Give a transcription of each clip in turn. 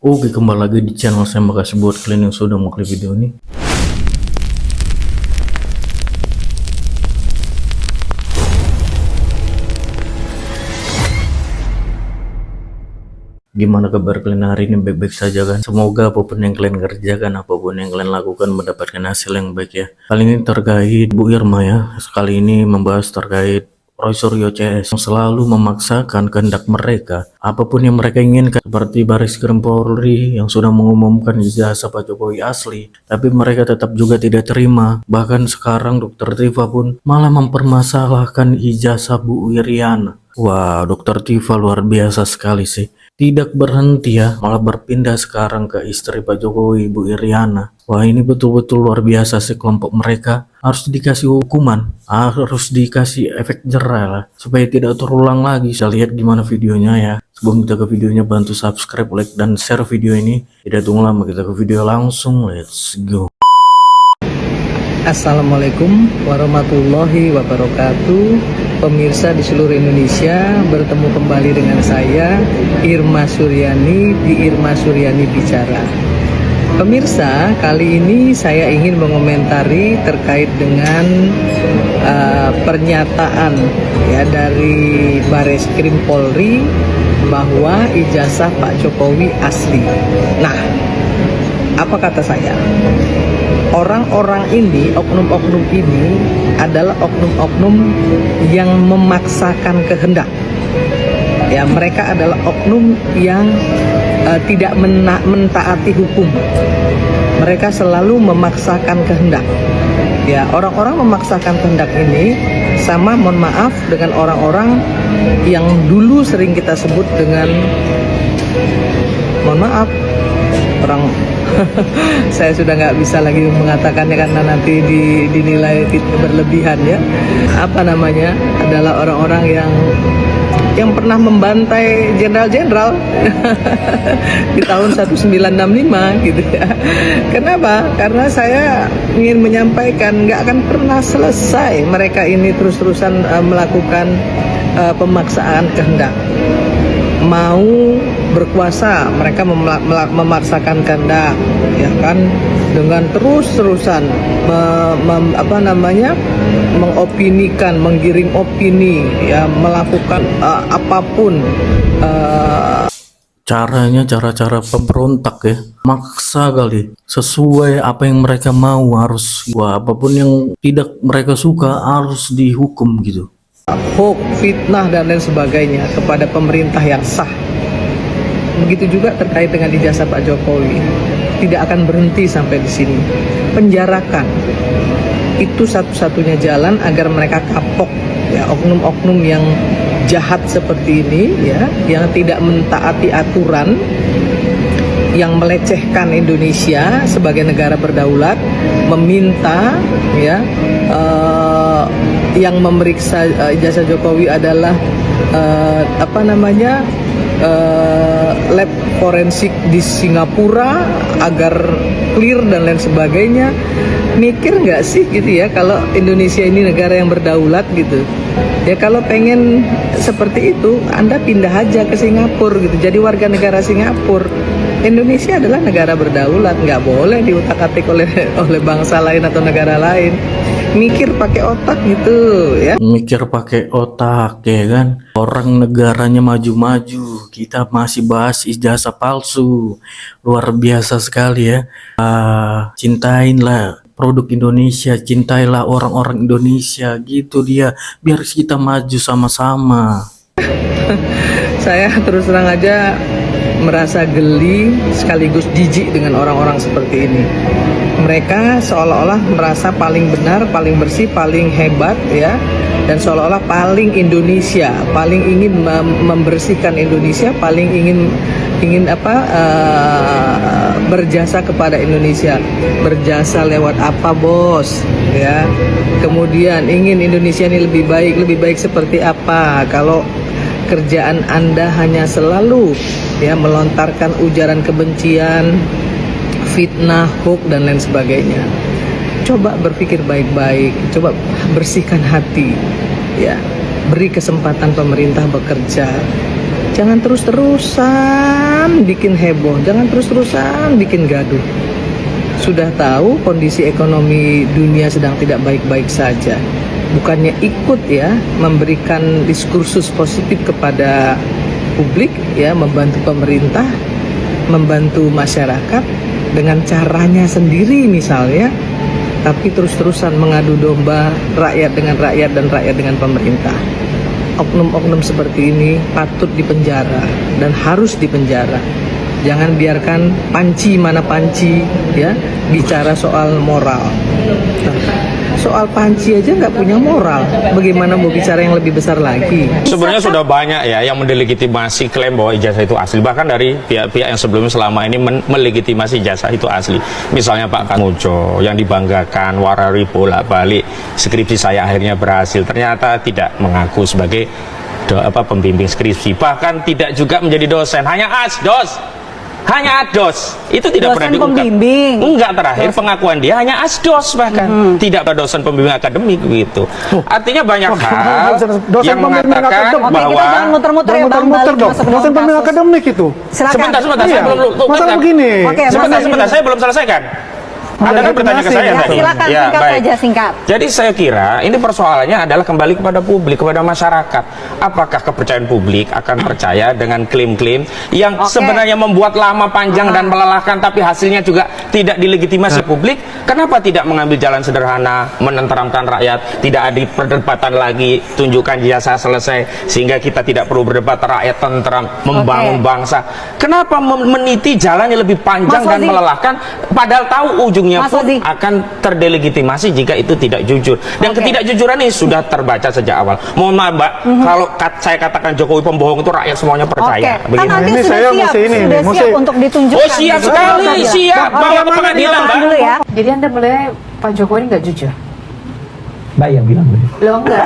Oke, kembali lagi di channel saya. Makasih buat kalian yang sudah mau klik video ini. Gimana kabar kalian hari ini? Baik-baik saja kan? Semoga apapun yang kalian kerjakan, apapun yang kalian lakukan mendapatkan hasil yang baik ya. Kali ini terkait Bu Irma ya. Sekali ini membahas terkait Roy Suryo CS yang selalu memaksakan kehendak mereka, apapun yang mereka inginkan, seperti Baris Krim Polri yang sudah mengumumkan ijazah Pak Jokowi asli, tapi mereka tetap juga tidak terima. Bahkan sekarang Dokter Tifa pun malah mempermasalahkan ijazah Bu Iriana. Wah, Dokter Tifa luar biasa sekali sih. Tidak berhenti ya, malah berpindah sekarang ke istri Pak Jokowi, Bu Iriana. Wah, ini betul-betul luar biasa sih kelompok mereka. Harus dikasih hukuman, harus dikasih efek jerah lah, supaya tidak terulang lagi. Saya lihat gimana videonya ya. Sebelum kita ke videonya, bantu subscribe, like, dan share video ini. Tidak tunggu lama, kita ke video langsung. Let's go. Assalamualaikum warahmatullahi wabarakatuh. Pemirsa di seluruh Indonesia, bertemu kembali dengan saya Irma Suryani di Irma Suryani Bicara. Pemirsa, kali ini saya ingin mengomentari terkait dengan pernyataan ya dari Baris Krim Polri bahwa ijazah Pak Jokowi asli. Nah, apa kata saya? Orang-orang ini, oknum-oknum ini adalah oknum-oknum yang memaksakan kehendak. Ya, mereka adalah oknum yang tidak mentaati hukum. Mereka selalu memaksakan kehendak. Ya, orang-orang memaksakan kehendak ini sama, mohon maaf, dengan orang-orang yang dulu sering kita sebut dengan, mohon maaf, orang saya sudah nggak bisa lagi mengatakannya karena nanti dinilai berlebihan ya. Apa namanya, adalah orang-orang yang pernah membantai jenderal-jenderal di tahun 1965 gitu ya. Kenapa? Karena saya ingin menyampaikan nggak akan pernah selesai mereka ini terus-terusan melakukan pemaksaan kehendak. Mau berkuasa, mereka memaksakan kehendak, ya kan, dengan terus-terusan mengopinikan, menggiring opini, ya, melakukan apapun. Caranya cara-cara pemberontak ya, maksa kali, sesuai apa yang mereka mau. Harus, wah, apapun yang tidak mereka suka harus dihukum gitu. Hoax, fitnah, dan lain sebagainya kepada pemerintah yang sah. Begitu juga terkait dengan ijazah Pak Jokowi. Tidak akan berhenti sampai di sini. Penjarakan itu satu-satunya jalan agar mereka kapok ya, oknum-oknum yang jahat seperti ini ya, yang tidak mentaati aturan, yang melecehkan Indonesia sebagai negara berdaulat, meminta ya, yang memeriksa ijazah Jokowi adalah lab forensik di Singapura agar clear dan lain sebagainya. Mikir nggak sih gitu ya, kalau Indonesia ini negara yang berdaulat gitu ya, kalau pengen seperti itu Anda pindah aja ke Singapura gitu, jadi warga negara Singapura. Indonesia adalah negara berdaulat, nggak boleh diutak-atik oleh bangsa lain atau negara lain. Mikir pakai otak gitu ya. Mikir pakai otak ya kan. Orang negaranya maju-maju, kita masih bahas ijazah palsu. Luar biasa sekali ya. Cintainlah produk Indonesia, cintailah orang-orang Indonesia gitu dia, biar kita maju sama-sama. Saya terus terang aja merasa geli sekaligus jijik dengan orang-orang seperti ini. Mereka seolah-olah merasa paling benar, paling bersih, paling hebat ya, dan seolah-olah paling Indonesia, paling ingin membersihkan Indonesia, paling ingin berjasa kepada Indonesia. Berjasa lewat apa, bos? Ya. Kemudian ingin Indonesia ini lebih baik seperti apa? Kalau kerjaan Anda hanya selalu ya melontarkan ujaran kebencian, fitnah, hoax, dan lain sebagainya. Coba berpikir baik-baik, coba bersihkan hati ya, beri kesempatan pemerintah bekerja Jangan terus-terusan bikin heboh, jangan terus-terusan bikin gaduh. Sudah tahu kondisi ekonomi dunia sedang tidak baik-baik saja. Bukannya ikut ya memberikan diskursus positif kepada publik ya, membantu pemerintah, membantu masyarakat dengan caranya sendiri misalnya, tapi terus-terusan mengadu domba rakyat dengan rakyat dan rakyat dengan pemerintah. Oknum-oknum seperti ini patut dipenjara dan harus dipenjara. Jangan biarkan panci mana panci ya bicara soal moral. Nah, soal panci aja nggak punya moral, bagaimana mau bicara yang lebih besar lagi? Sebenarnya sudah banyak ya yang mendelegitimasi klaim bahwa ijazah itu asli, bahkan dari pihak-pihak yang sebelumnya selama ini melegitimasi ijazah itu asli. Misalnya Pak Kamujo yang dibanggakan warari bolak-balik skripsi saya akhirnya berhasil, ternyata tidak mengaku sebagai pembimbing skripsi, bahkan tidak juga menjadi dosen, hanya asdos. Hanya asdos, itu tidak dosen pernah diungkap. Pembimbing. Enggak, terakhir pengakuan dia hanya asdos, bahkan tidak ada dosen pembimbing akademik gitu. Artinya banyak hal yang mengatakan Oke, bahwa kita jangan muter-muter ya Bang, balik dong. masuk ke Dosen dalam pembimbing kasus. akademik itu. Silakan. sebentar, Iya. saya belum Masalah begini. Oke, sebentar, saya belum selesaikan. Anda kan bertanya ke saya Ya, tadi. silakan singkat baik. saja, singkat. Jadi saya kira ini persoalannya adalah kembali kepada publik, kepada masyarakat. Apakah kepercayaan publik akan percaya dengan klaim-klaim yang sebenarnya membuat lama, panjang dan melelahkan, tapi hasilnya juga tidak dilegitimasi publik? Kenapa tidak mengambil jalan sederhana, menenteramkan rakyat, tidak ada perdebatan lagi, tunjukkan jasa selesai, sehingga kita tidak perlu berdebat, rakyat tentram, membangun bangsa. Kenapa meniti jalan yang lebih panjang dan melelahkan, padahal tahu ujungnya pun akan terdelegitimasi jika itu tidak jujur. Dan ketidakjujuran ini sudah terbaca sejak awal. Mohon maaf Mbak, kalau saya katakan Jokowi pembohong itu rakyat semuanya percaya. Kan nanti Ini sudah saya siap, mesti ini, sudah mesti- siap untuk ditunjukkan. Oh siap sekali, siap. Bawa ke pengadilan Mbak. Dulu ya. Jadi Anda menilai Pak Jokowi ini nggak jujur? Mbak yang bilang begitu. Lo enggak?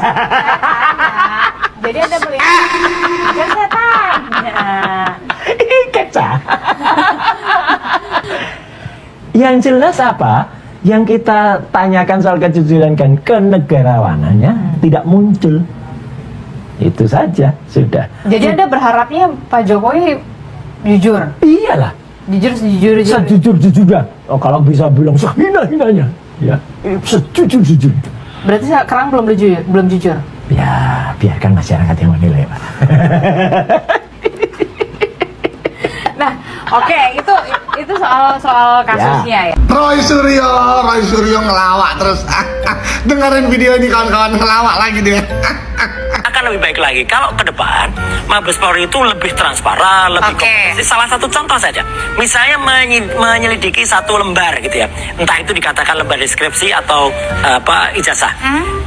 Jadi Anda melihat kan saya tanya. Keca. Yang jelas apa? Yang kita tanyakan soal kejujuran dan kenegarawanannya tidak muncul. Itu saja, sudah. Jadi Anda berharapnya Pak Jokowi jujur? Iyalah, Jujur sejujur-jujur? sejujur-jujurnya. Oh, kalau bisa bilang sehina-hinanya, ya, sejujur-jujur. Berarti sekarang belum jujur? Ya, biarkan masyarakat yang menilai, Pak. Nah, oke, itu soal kasusnya ya. Roy Suryo ngelawak terus. Dengerin video ini kawan-kawan, ngelawak lagi dia. Akan lebih baik lagi kalau ke depan Mabes Polri itu lebih transparan, lebih komprehensif. Salah satu contoh saja, misalnya menyelidiki satu lembar gitu ya, entah itu dikatakan lembar deskripsi atau ijazah,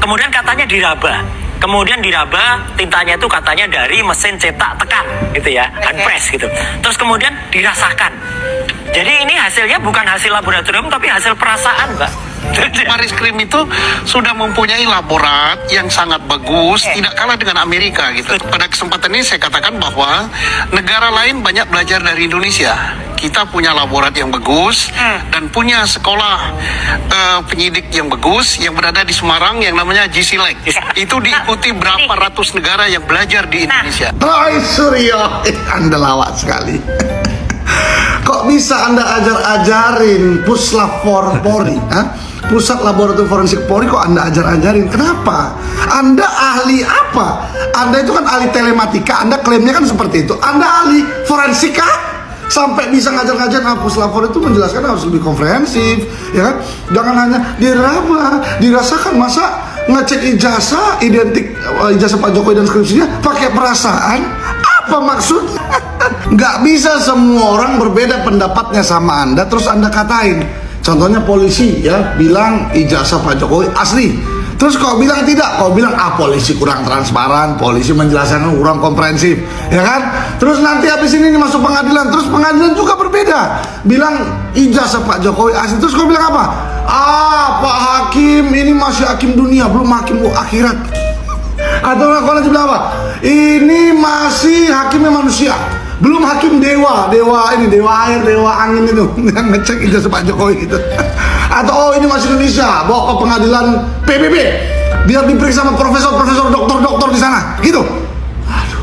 kemudian katanya diraba. Kemudian diraba tintanya itu katanya dari mesin cetak tekan gitu ya, hand press gitu. Terus kemudian dirasakan. Jadi ini hasilnya bukan hasil laboratorium tapi hasil perasaan, Mbak. Baris Krim itu sudah mempunyai laborat yang sangat bagus, tidak kalah dengan Amerika gitu. Pada kesempatan ini saya katakan bahwa negara lain banyak belajar dari Indonesia. Kita punya laborat yang bagus dan punya sekolah penyidik yang bagus yang berada di Semarang yang namanya GCLEC. Itu diikuti berapa ratus negara yang belajar di Indonesia. Roy Suryo, Anda lawak sekali. Kok bisa Anda ajar-ajarin Puslap Polri? Pusat Laboratorium Forensik Polri kok Anda ajar-ajarin? Kenapa? Anda ahli apa? Anda itu kan ahli telematika, Anda klaimnya kan seperti itu. Anda ahli forensika? Sampai bisa ngajar-ngajar Puslap Polri itu menjelaskan harus lebih komprehensif, ya kan? Jangan hanya diraba, dirasakan. Masa ngecek ijazah identik ijazah Pak Jokowi dan skripsinya pakai perasaan? Apa maksudnya? Nggak bisa semua orang berbeda pendapatnya sama Anda terus Anda katain. Contohnya polisi ya bilang ijazah Pak Jokowi asli, terus kau bilang tidak, kau bilang polisi kurang transparan, polisi menjelaskan kurang komprehensif, ya kan? Terus nanti habis ini masuk pengadilan, terus pengadilan juga berbeda, bilang ijazah Pak Jokowi asli, terus kau bilang apa? Pak Hakim ini masih hakim dunia, belum hakim akhirat. Atau kau nanti bilang apa? Ini masih hakimnya manusia, belum hakim dewa ini, dewa air, dewa angin itu yang ngecek ijazah Pak Jokowi gitu. Atau ini masih Indonesia, bawa ke pengadilan PBB biar diperiksa sama profesor, dokter di sana gitu. Aduh,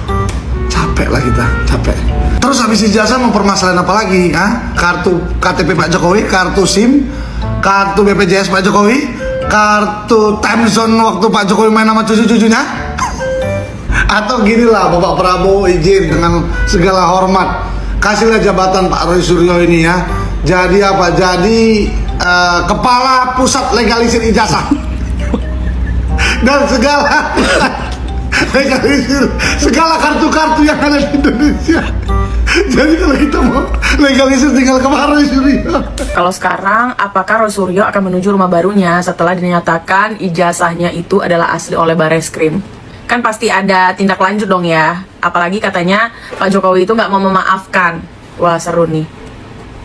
capek Capek lah kita, capek. Terus habis ijazah mempermasalahan apa lagi? Kartu KTP Pak Jokowi, kartu SIM, kartu BPJS Pak Jokowi, kartu time zone waktu Pak Jokowi main sama cucu-cucunya. Atau gini lah, Bapak Prabowo izin dengan segala hormat, kasihlah jabatan Pak Roy Suryo ini ya. Jadi apa? Jadi kepala pusat legalisir ijazah dan segala legalisir segala kartu-kartu yang ada di Indonesia. Jadi kalau kita mau legalisir tinggal ke Pak Roy Suryo. Kalau sekarang, apakah Roy Suryo akan menuju rumah barunya setelah dinyatakan ijazahnya itu adalah asli oleh Bareskrim? Kan pasti ada tindak lanjut dong ya. Apalagi katanya Pak Jokowi itu nggak mau memaafkan. Wah, seru nih.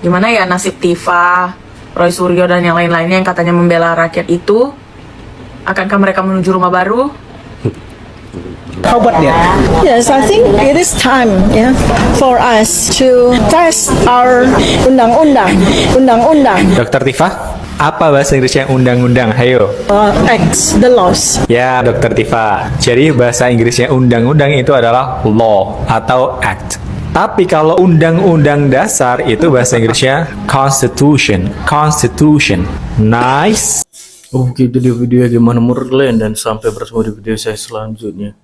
Gimana ya nasib Tifa, Roy Suryo, dan yang lain-lainnya yang katanya membela rakyat itu? Akankah mereka menuju rumah baru? How about that? Yes, I think it is time, yeah, for us to test our undang-undang. Dokter Tifa, apa bahasa Inggrisnya undang-undang? Hayo. Acts, the laws. Ya, Dokter Tifa. Jadi bahasa Inggrisnya undang-undang itu adalah law atau act. Tapi kalau undang-undang dasar itu bahasa Inggrisnya constitution. Nice. Oke, itu dia video gimana menurut kalian, dan sampai bertemu di video saya selanjutnya.